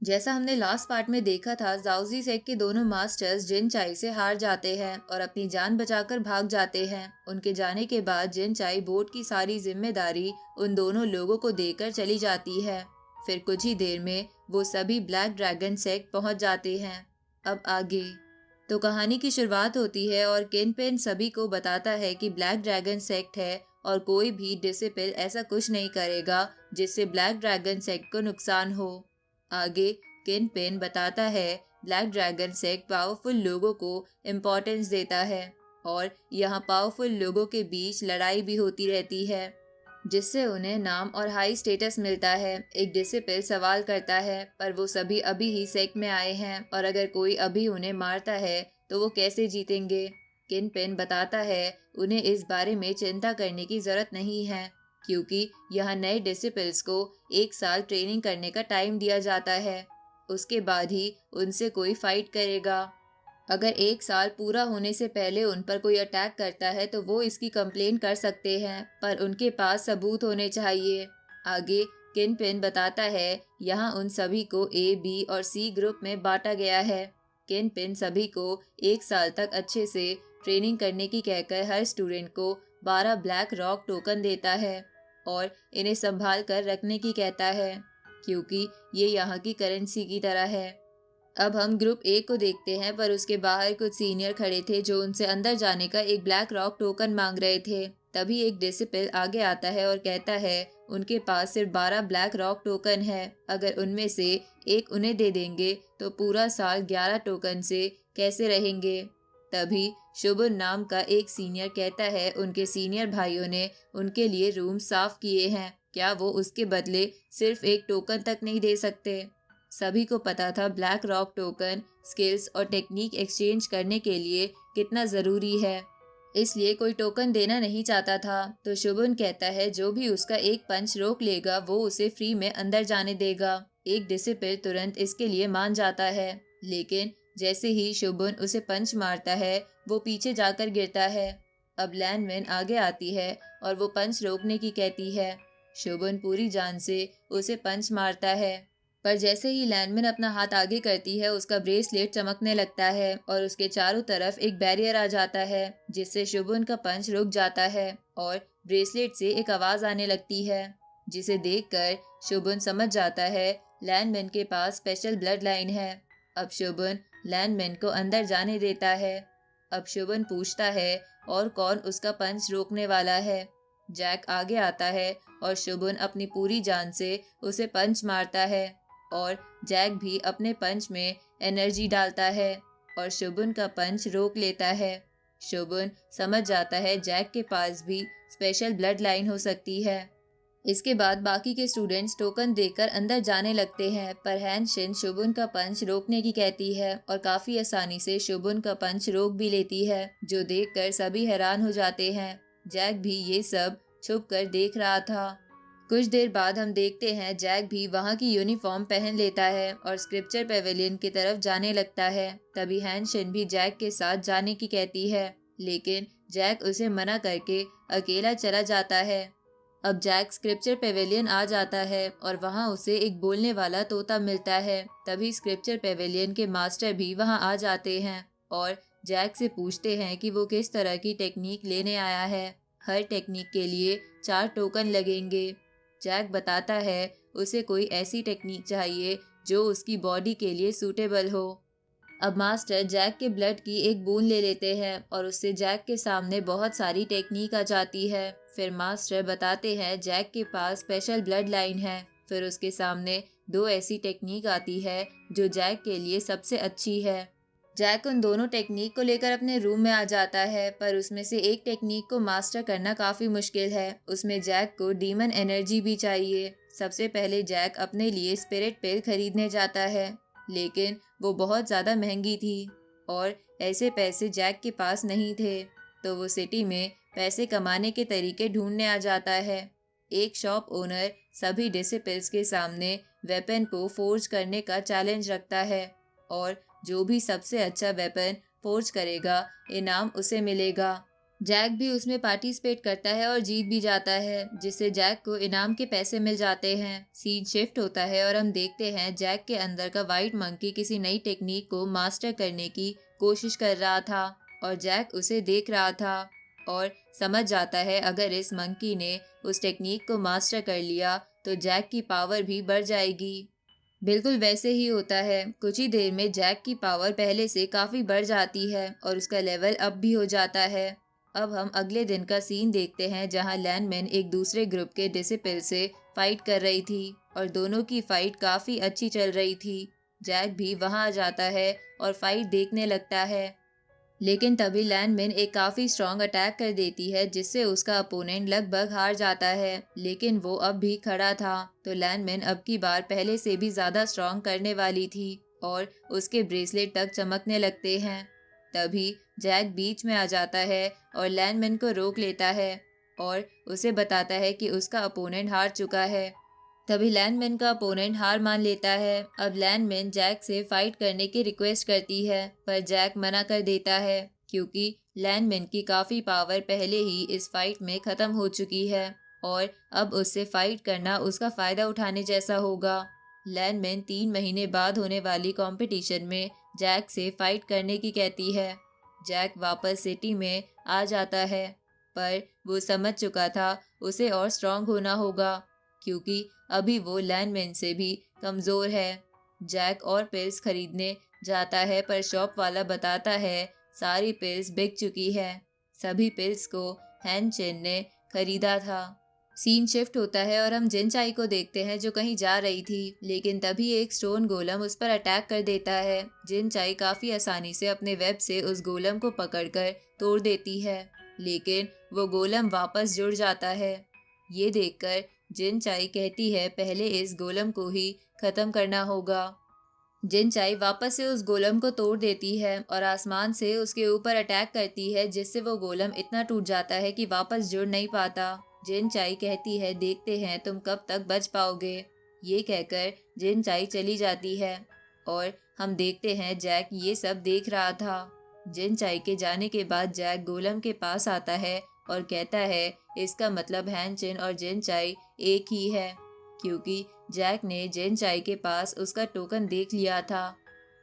जैसा हमने last part में देखा था, जाओजी सेक के दोनों मास्टर्स जिन चाई से हार जाते हैं और अपनी जान बचाकर भाग जाते हैं। उनके जाने के बाद जिन चाई बोर्ड की सारी जिम्मेदारी उन दोनों लोगों को देकर चली जाती है। फिर कुछ ही देर में वो सभी ब्लैक ड्रैगन सेक्ट पहुंच जाते हैं। अब आगे तो कहानी की शुरुआत होती है और किनपेन सभी को बताता है कि ब्लैक ड्रैगन सेक्ट है और कोई भी डिसिपल ऐसा कुछ नहीं करेगा जिससे ब्लैक ड्रैगन सेक्ट को नुकसान हो। आगे किनपेन बताता है ब्लैक ड्रैगन सेक्ट पावरफुल लोगों को इम्पोर्टेंस देता है और यहाँ पावरफुल लोगों के बीच लड़ाई भी होती रहती है जिससे उन्हें नाम और हाई स्टेटस मिलता है। एक डिसिपल सवाल करता है पर वो सभी अभी ही सेक्ट में आए हैं और अगर कोई अभी उन्हें मारता है तो वो कैसे जीतेंगे। किनपेन बताता है उन्हें इस बारे में चिंता करने की जरूरत नहीं है क्योंकि यहाँ नए डिसिपल्स को 1 साल ट्रेनिंग करने का टाइम दिया जाता है। उसके बाद ही उनसे कोई फाइट करेगा। अगर 1 साल पूरा होने से पहले उन पर कोई अटैक करता है तो वो इसकी कंप्लेन कर सकते हैं पर उनके पास सबूत होने चाहिए। आगे किनपेन बताता है यहाँ उन सभी को ए, बी और सी ग्रुप में बांटा गया है। किनपेन सभी को 1 साल तक अच्छे से ट्रेनिंग करने की कहकर हर स्टूडेंट को 12 ब्लैक रॉक टोकन देता है और इन्हें संभाल कर रखने की कहता है क्योंकि ये यहाँ की करेंसी की तरह है। अब हम ग्रुप ए को देखते हैं पर उसके बाहर कुछ सीनियर खड़े थे जो उनसे अंदर जाने का एक ब्लैक रॉक टोकन मांग रहे थे। तभी एक डिसिपल आगे आता है और कहता है उनके पास सिर्फ 12 ब्लैक रॉक टोकन है, अगर उनमें से एक उन्हें दे देंगे तो पूरा साल 11 टोकन से कैसे रहेंगे। तभी शुभन नाम का एक सीनियर कहता है उनके सीनियर भाइयों ने उनके लिए रूम साफ किए हैं, क्या वो उसके बदले सिर्फ एक टोकन तक नहीं दे सकते। सभी को पता था ब्लैक रॉक टोकन स्किल्स और टेक्निक एक्सचेंज करने के लिए कितना ज़रूरी है, इसलिए कोई टोकन देना नहीं चाहता था। तो शुभन कहता है जो भी उसका एक पंच रोक लेगा वो उसे फ्री में अंदर जाने देगा। एक डिसिपल तुरंत इसके लिए मान जाता है लेकिन जैसे ही शुभन उसे पंच मारता है वो पीछे जाकर गिरता है। अब लैनमैन आगे आती है और वो पंच रोकने की कहती है। शुभन पूरी जान से उसे पंच मारता है पर जैसे ही लैंडमैन अपना हाथ आगे करती है उसका ब्रेसलेट चमकने लगता है और उसके चारों तरफ एक बैरियर आ जाता है जिससे शुभन का पंच रुक जाता है और ब्रेसलेट से एक आवाज आने लगती है जिसे देखकर शुभन समझ जाता है लैंडमैन के पास स्पेशल ब्लड लाइन है। अब शुभन लैंडमैन को अंदर जाने देता है। अब शुभन पूछता है और कौन उसका पंच रोकने वाला है। जैक आगे आता है और शुभन अपनी पूरी जान से उसे पंच मारता है और जैक भी अपने पंच में एनर्जी डालता है और शुभन का पंच रोक लेता है। शुभन समझ जाता है जैक के पास भी स्पेशल ब्लड लाइन हो सकती है। इसके बाद बाकी के स्टूडेंट्स टोकन देकर अंदर जाने लगते हैं पर हैनशिन शुभन का पंच रोकने की कहती है और काफी आसानी से शुभन का पंच रोक भी लेती है जो देखकर सभी हैरान हो जाते हैं। जैक भी ये सब छुप कर देख रहा था। कुछ देर बाद हम देखते हैं जैक भी वहाँ की यूनिफॉर्म पहन लेता है और स्क्रिप्चर पेवेलियन की तरफ जाने लगता है। तभी हैनशिन भी जैक के साथ जाने की कहती है लेकिन जैक उसे मना करके अकेला चला जाता है। अब जैक स्क्रिप्चर पेवेलियन आ जाता है और वहाँ उसे एक बोलने वाला तोता मिलता है। तभी स्क्रिप्चर पेवेलियन के मास्टर भी वहाँ आ जाते हैं और जैक से पूछते हैं कि वो किस तरह की टेक्निक लेने आया है। हर टेक्निक के लिए 4 टोकन लगेंगे। जैक बताता है उसे कोई ऐसी टेक्निक चाहिए जो उसकी बॉडी के लिए सूटेबल हो। अब मास्टर जैक के ब्लड की एक बूंद ले लेते हैं और उससे जैक के सामने बहुत सारी टेक्निक आ जाती है। फिर मास्टर बताते हैं जैक के पास स्पेशल ब्लड लाइन है। फिर उसके सामने 2 ऐसी टेक्निक आती है जो जैक के लिए सबसे अच्छी है। जैक उन दोनों टेक्निक को लेकर अपने रूम में आ जाता है पर उसमें से एक टेक्निक को मास्टर करना काफी मुश्किल है। उसमें जैक को डीमन एनर्जी भी चाहिए। सबसे पहले जैक अपने लिए स्पिरिट पिल खरीदने जाता है लेकिन वो बहुत ज़्यादा महंगी थी और ऐसे पैसे जैक के पास नहीं थे। तो वो सिटी में पैसे कमाने के तरीके ढूंढने आ जाता है। एक शॉप ओनर सभी डिसिपल्स के सामने वेपन को फोर्ज करने का चैलेंज रखता है और जो भी सबसे अच्छा वेपन फोर्ज करेगा इनाम उसे मिलेगा। जैक भी उसमें पार्टिसिपेट करता है और जीत भी जाता है, जिससे जैक को इनाम के पैसे मिल जाते हैं। सीन शिफ्ट होता है और हम देखते हैं जैक के अंदर का वाइट मंकी किसी नई टेक्निक को मास्टर करने की कोशिश कर रहा था और जैक उसे देख रहा था और समझ जाता है अगर इस मंकी ने उस टेक्निक को मास्टर कर लिया तो जैक की पावर भी बढ़ जाएगी। बिल्कुल वैसे ही होता है। कुछ ही देर में जैक की पावर पहले से काफी बढ़ जाती है और उसका लेवल अप भी हो जाता है। अब हम अगले दिन का सीन देखते हैं जहां लैंडमैन एक दूसरे ग्रुप के डिसिपल से फाइट कर रही थी और दोनों की फाइट काफी अच्छी चल रही थी। जैक भी वहां आ जाता है और फाइट देखने लगता है, लेकिन तभी लैंडमैन एक काफी स्ट्रॉन्ग अटैक कर देती है जिससे उसका अपोनेंट लगभग हार जाता है, लेकिन वो अब भी खड़ा था। तो लैंडमैन अब की बार पहले से भी ज्यादा स्ट्रॉन्ग करने वाली थी और उसके ब्रेसलेट तक चमकने लगते हैं। तभी जैक बीच में आ जाता है और लैंडमैन को रोक लेता है और उसे बताता है कि उसका अपोनेंट हार चुका है। तभी लैंडमैन का अपोनेंट हार मान लेता है। अब लैंडमैन जैक से फाइट करने की रिक्वेस्ट करती है, पर जैक मना कर देता है क्योंकि लैंडमैन की काफी पावर पहले ही इस फाइट में खत्म हो चुकी है और अब उससे फाइट करना उसका फायदा उठाने जैसा होगा। लैंडमैन 3 महीने बाद होने वाली कंपटीशन में जैक से फाइट करने की कहती है। जैक वापस सिटी में आ जाता है, पर वो समझ चुका था उसे और स्ट्रांग होना होगा क्योंकि अभी वो लैंडमैन से भी कमजोर है। जैक और पिल्स खरीदने जाता है, पर शॉप वाला बताता है सारी पिल्स बिक चुकी है। सभी पिल्स को हैन चेन ने खरीदा था। सीन शिफ्ट होता है और हम जिनचाई को देखते हैं जो कहीं जा रही थी, लेकिन तभी एक स्टोन गोलम उस पर अटैक कर देता है। जिनचाई काफी आसानी से अपने वेब से उस गोलम को पकड़कर तोड़ देती है, लेकिन वो गोलम वापस जुड़ जाता है। ये देखकर जिनचाई कहती है पहले इस गोलम को ही खत्म करना होगा। जिनचाई वापस से उस गोलम को तोड़ देती है और आसमान से उसके ऊपर अटैक करती है, जिससे वो गोलम इतना टूट जाता है कि वापस जुड़ नहीं पाता। जिनचाई कहती है देखते हैं तुम कब तक बच पाओगे। ये कहकर जिनचाई चली जाती है और हम देखते हैं जैक ये सब देख रहा था। जिनचाई के जाने के बाद जैक गोलम के पास आता है और कहता है इसका मतलब हैनचिन और जिनचाई एक ही है, क्योंकि जैक ने जिनचाई के पास उसका टोकन देख लिया था।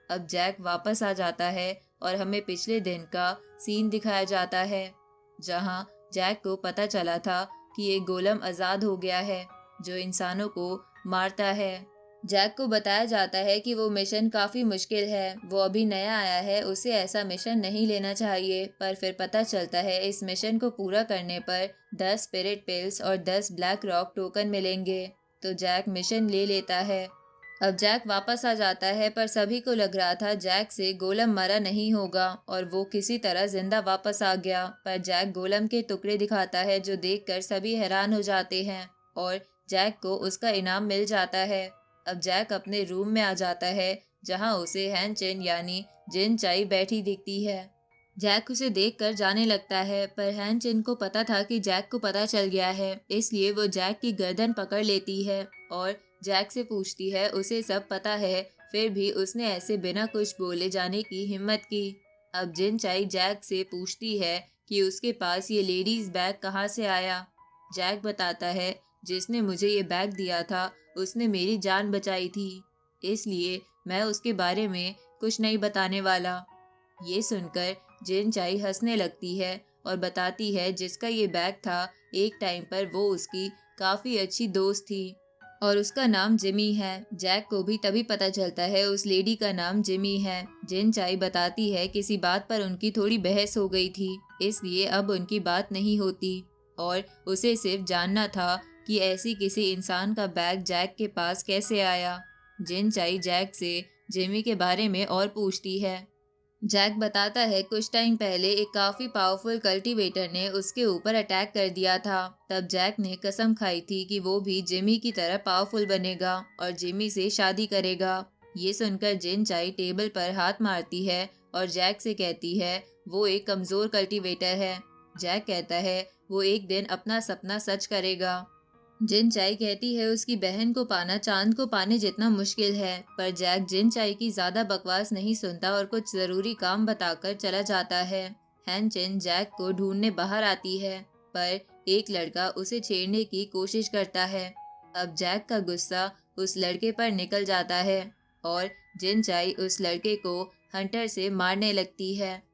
अब जैक वापस आ जाता है और हमें पिछले दिन का सीन दिखाया जाता है जहां जैक को पता चला था कि एक गोलम आज़ाद हो गया है जो इंसानों को मारता है। जैक को बताया जाता है कि वो मिशन काफी मुश्किल है, वो अभी नया आया है, उसे ऐसा मिशन नहीं लेना चाहिए। पर फिर पता चलता है इस मिशन को पूरा करने पर 10 स्पिरिट पिल्स और 10 ब्लैक रॉक टोकन मिलेंगे। तो जैक मिशन ले लेता है। अब जैक वापस आ जाता है, पर सभी को लग रहा था जैक से गोलम मरा नहीं होगा और वो किसी तरह जिंदा वापस आ गया। पर जैक गोलम के टुकड़े दिखाता है जो देखकर सभी हैरान हो जाते हैं और जैक को उसका इनाम मिल जाता है। अब जैक अपने रूम में आ जाता है जहां उसे हैनचेन यानी जिनचाई बैठी दिखती है। जैक उसे देखकर जाने लगता है, पर हैनचेन को पता था कि जैक को पता चल गया है, इसलिए वो जैक की गर्दन पकड़ लेती है और जैक से पूछती है उसे सब पता है, फिर भी उसने ऐसे बिना कुछ बोले जाने की हिम्मत की। अब जिनचाई जैक से पूछती है कि उसके पास ये लेडीज बैग कहाँ से आया। जैक बताता है जिसने मुझे ये बैग दिया था उसने मेरी जान बचाई थी, इसलिए मैं उसके बारे में कुछ नहीं बताने वाला। ये सुनकर जिनचाई हंसने लगती है और बताती है जिसका ये बैग था एक टाइम पर वो उसकी काफी अच्छी दोस्त थी और उसका नाम जिमी है। जैक को भी तभी पता चलता है उस लेडी का नाम जिमी है। जिनचाई बताती है किसी बात पर उनकी थोड़ी बहस हो गई थी, इसलिए अब उनकी बात नहीं होती और उसे सिर्फ जानना था कि ऐसी किसी इंसान का बैग जैक के पास कैसे आया। जिनचाई जैक से जिमी के बारे में और पूछती है। जैक बताता है कुछ टाइम पहले एक काफी पावरफुल कल्टीवेटर ने उसके ऊपर अटैक कर दिया था। तब जैक ने कसम खाई थी कि वो भी जिमी की तरह पावरफुल बनेगा और जिमी से शादी करेगा। ये सुनकर जिनचाई टेबल पर हाथ मारती है और जैक से कहती है वो एक कमजोर कल्टीवेटर है। जैक कहता है वो एक दिन अपना सपना सच करेगा। जिनचाई कहती है उसकी बहन को पाना चांद को पाने जितना मुश्किल है, पर जैक जिनचाई की ज्यादा बकवास नहीं सुनता और कुछ जरूरी काम बताकर चला जाता है। हैनचन जैक को ढूंढने बाहर आती है, पर एक लड़का उसे छेड़ने की कोशिश करता है। अब जैक का गुस्सा उस लड़के पर निकल जाता है और जिन चाई उस लड़के को हंटर से मारने लगती है।